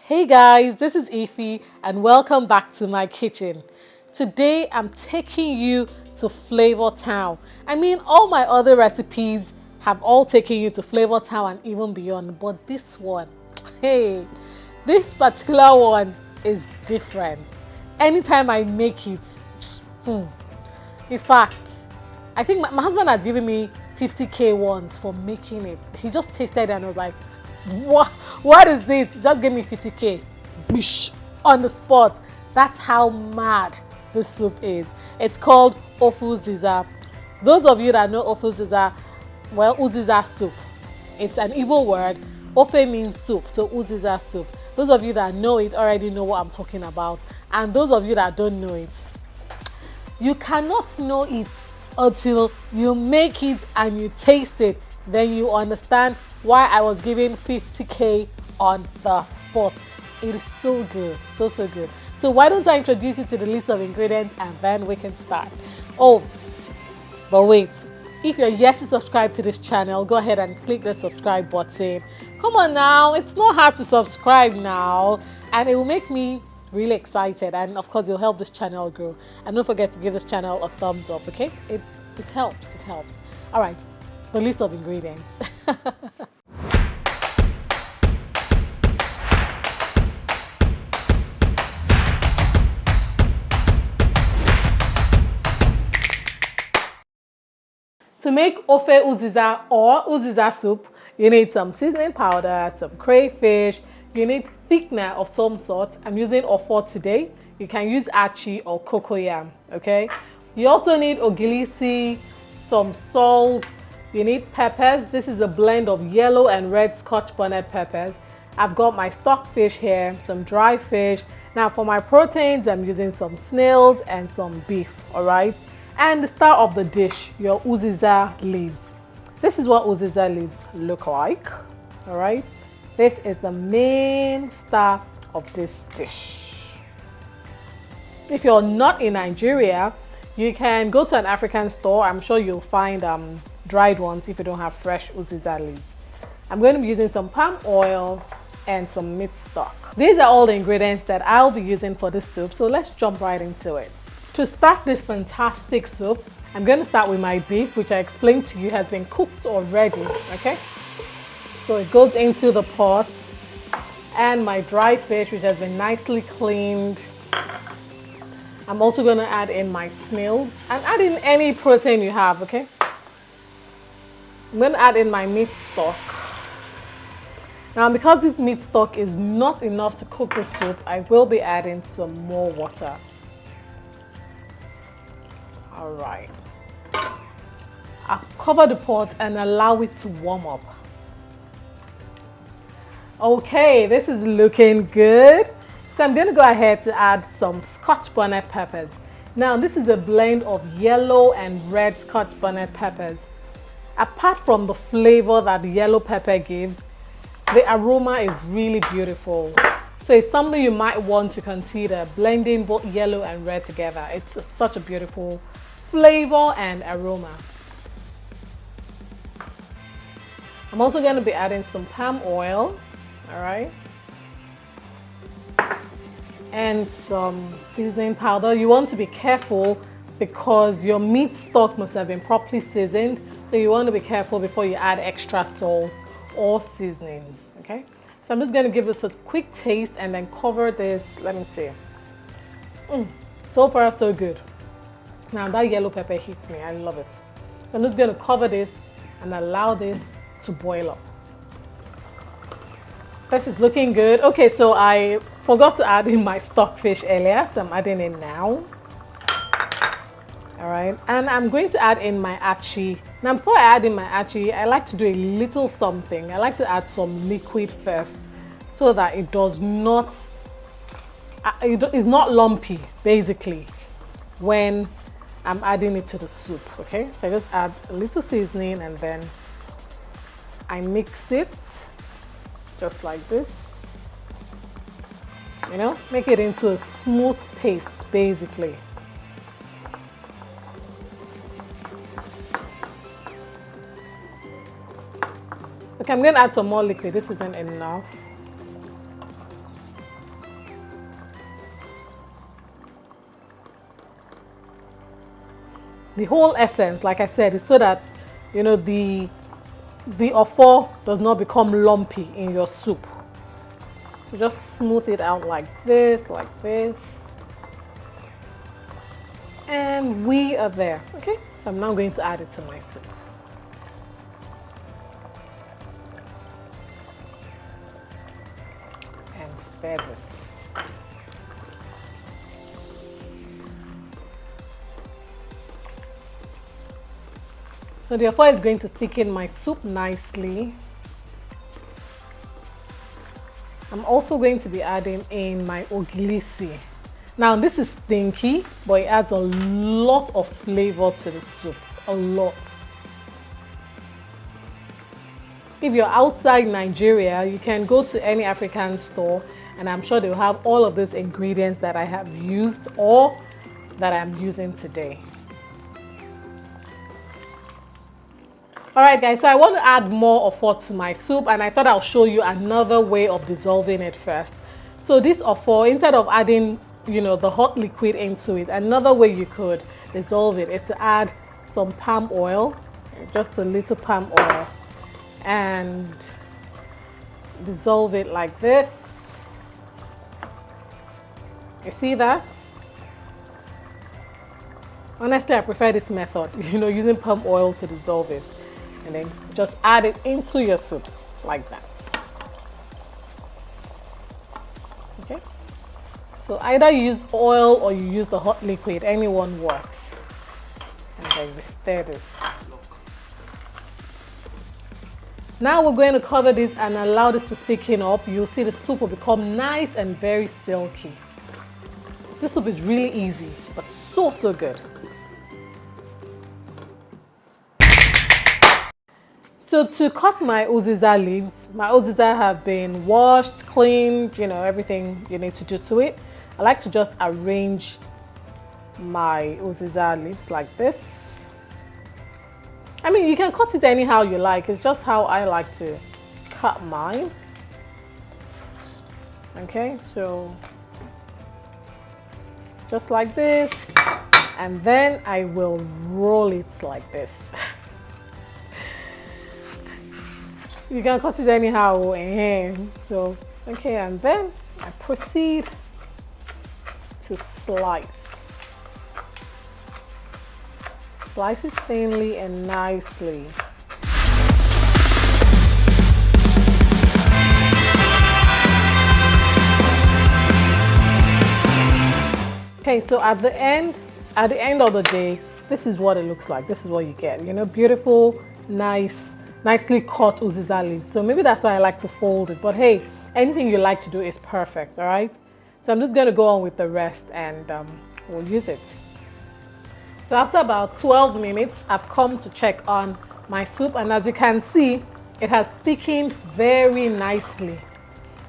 Hey guys, this is Ify and welcome back to my kitchen. Today I'm taking you to Flavor Town. I mean, all my other recipes have all taken you to Flavor Town and even beyond, but this one, hey, this particular one is different. Anytime I make it, in fact, I think my husband has given me 50k once for making it. He just tasted it and was like, what is this? He just gave me 50k. Bish, on the spot. That's how mad this soup is. It's called Uziza. Those of you that know Uziza, well, Uziza soup. It's an Igbo word. Ofe means soup, so Uziza soup. Those of you that know it already know what I'm talking about. And those of you that don't know it, you cannot know it until you make it and you taste it. Then you understand why I was given 50k on the spot. It is so good, so good. So why don't I introduce you to the list of ingredients and then we can start. Oh, but wait, if you're yet to subscribe to this channel, go ahead and click the subscribe button. Come on now, it's not hard to subscribe now, and it will make me really excited, and of course it'll help this channel grow. And don't forget to give this channel a thumbs up, okay? It helps, it helps. All right, the list of ingredients. To make Ofe Uziza or Uziza soup, you need some seasoning powder, some crayfish, you need thickener of some sort. I'm using Offor today. You can use Achi or cocoyam, okay? You also need Ogili, some salt, you need peppers. This is a blend of yellow and red Scotch bonnet peppers. I've got my stockfish here, some dry fish. Now for my proteins, I'm using some snails and some beef, all right? And the star of the dish, your Uziza leaves. This is what Uziza leaves look like, all right? This is the main star of this dish. If you're not in Nigeria, you can go to an African store. I'm sure you'll find dried ones if you don't have fresh Uziza leaves. I'm going to be using some palm oil and some meat stock. These are all the ingredients that I'll be using for this soup, so let's jump right into it. To start this fantastic soup, I'm going to start with my beef, which I explained to you has been cooked already, okay? So it goes into the pot, and my dry fish, which has been nicely cleaned. I'm also going to add in my snails, and add in any protein you have, okay? I'm going to add in my meat stock. Now, because this meat stock is not enough to cook the soup, I will be adding some more water. All right. I'll cover the pot and allow it to warm up. Okay, this is looking good. So I'm going to go ahead to add some Scotch bonnet peppers. Now, this is a blend of yellow and red Scotch bonnet peppers. Apart from the flavor that the yellow pepper gives, the aroma is really beautiful. So it's something you might want to consider, blending both yellow and red together. It's such a beautiful flavor and aroma. I'm also going to be adding some palm oil, all right, and some seasoning powder. You want to be careful because your meat stock must have been properly seasoned, so you want to be careful before you add extra salt or seasonings, okay? So I'm just going to give this a quick taste and then cover this. Let me see. So far, so good. Now that yellow pepper hits me, I love it. So I'm just going to cover this and allow this to boil up. This is looking good. Okay, so I forgot to add in my stockfish earlier, so I'm adding it now. All right, and I'm going to add in my Achi. Now before I add in my Achi, I like to do a little something. I like to add some liquid first so that it does not, it's not lumpy basically when I'm adding it to the soup, okay? So I just add a little seasoning and then I mix it just like this. You know, make it into a smooth paste basically. Okay, I'm going to add some more liquid. This isn't enough. The whole essence, like I said, is so that, you know, the offor does not become lumpy in your soup. So just smooth it out like this, and we are there. Okay, so I'm now going to add it to my soup. And stir this. So the offor is going to thicken my soup nicely. I'm also going to be adding in my ogili. Now this is stinky, but it adds a lot of flavor to the soup, a lot. If you're outside Nigeria, you can go to any African store and I'm sure they'll have all of these ingredients that I have used or that I'm using today. Alright guys, so I want to add more offor to my soup and I thought I'll show you another way of dissolving it first. So this offor, instead of adding, you know, the hot liquid into it, another way you could dissolve it is to add some palm oil, just a little palm oil, and dissolve it like this. You see that? Honestly, I prefer this method, you know, using palm oil to dissolve it. And then just add it into your soup like that. Okay, so either you use oil or you use the hot liquid, any one works. And then you stir this. Now we're going to cover this and allow this to thicken up. You'll see the soup will become nice and very silky. This soup is really easy, but so good. So to cut my Uziza leaves, my Uziza have been washed, cleaned, you know, everything you need to do to it. I like to just arrange my Uziza leaves like this. I mean, you can cut it anyhow you like. It's just how I like to cut mine. Okay, so just like this. And then I will roll it like this. You can cut it anyhow. So, okay, and then I proceed to slice. Slice it thinly and nicely. Okay, so at the end of the day, this is what it looks like. This is what you get. You know, beautiful, nicely cut Uziza leaves. So maybe that's why I like to fold it. But hey, anything you like to do is perfect, all right? So I'm just going to go on with the rest and we'll use it. So after about 12 minutes, I've come to check on my soup. And as you can see, it has thickened very nicely.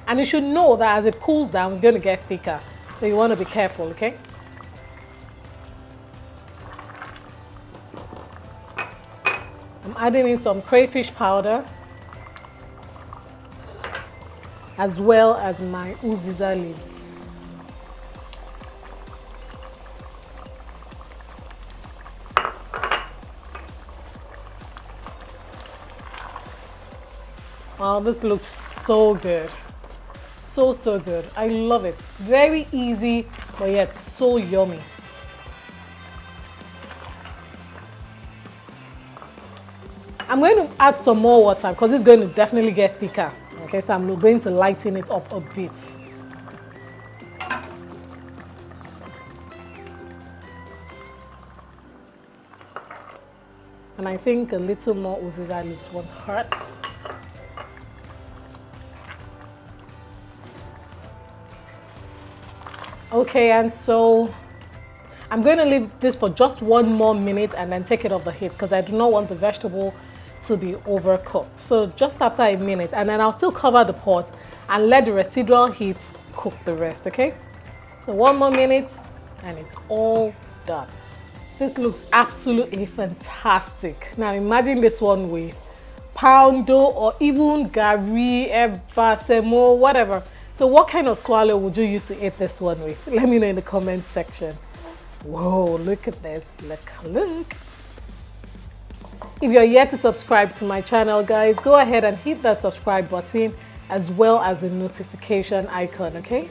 And you should know that as it cools down, it's going to get thicker. So you want to be careful, okay? I'm adding in some crayfish powder as well as my Uziza leaves. Wow, this looks so good. So good. I love it. Very easy, but yet so yummy. I'm going to add some more water because it's going to definitely get thicker. Okay, so I'm going to lighten it up a bit. And I think a little more Uziza leaves won't hurt. Okay, and so I'm going to leave this for just 1 more minute and then take it off the heat because I do not want the vegetable to be overcooked. So just after a minute, and then I'll still cover the pot and let the residual heat cook the rest, okay? So 1 more minute and it's all done. This looks absolutely fantastic. Now imagine this one with poundo or even gari, eba, semo, whatever. So what kind of swallow would you use to eat this one with? Let me know in the comment section. Whoa, look at this. Look. If you're yet to subscribe to my channel, guys, go ahead and hit that subscribe button as well as the notification icon, okay?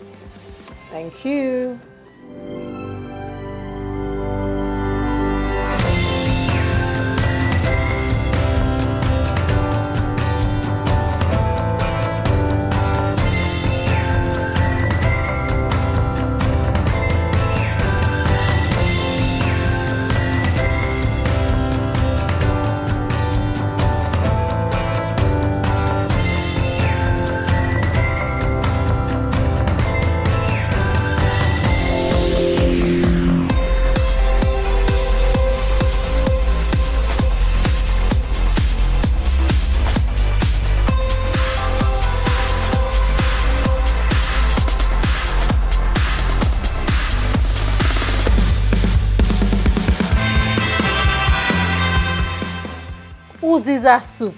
Thank you. Uziza soup,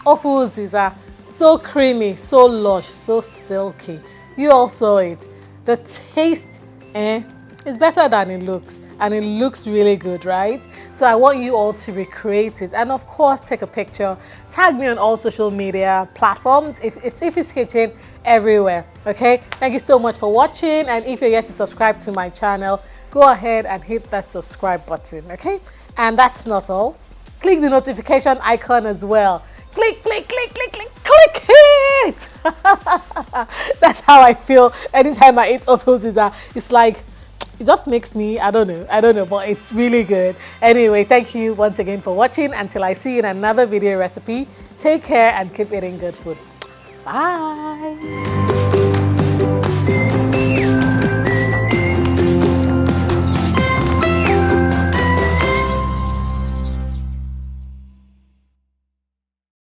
Offor Uziza, so creamy, so lush, so silky. You all saw it. The taste is better than it looks, and it looks really good, right? So I want you all to recreate it, and of course take a picture, tag me on all social media platforms. If it's Ify's Kitchen everywhere, okay? Thank you so much for watching, and if you're yet to subscribe to my channel, go ahead and hit that subscribe button, okay? And that's not all. Click the notification icon as well. Click it! That's how I feel anytime I eat Offor Uziza. It's like, it just makes me, I don't know, but it's really good. Anyway, thank you once again for watching. Until I see you in another video recipe, take care and keep eating good food. Bye!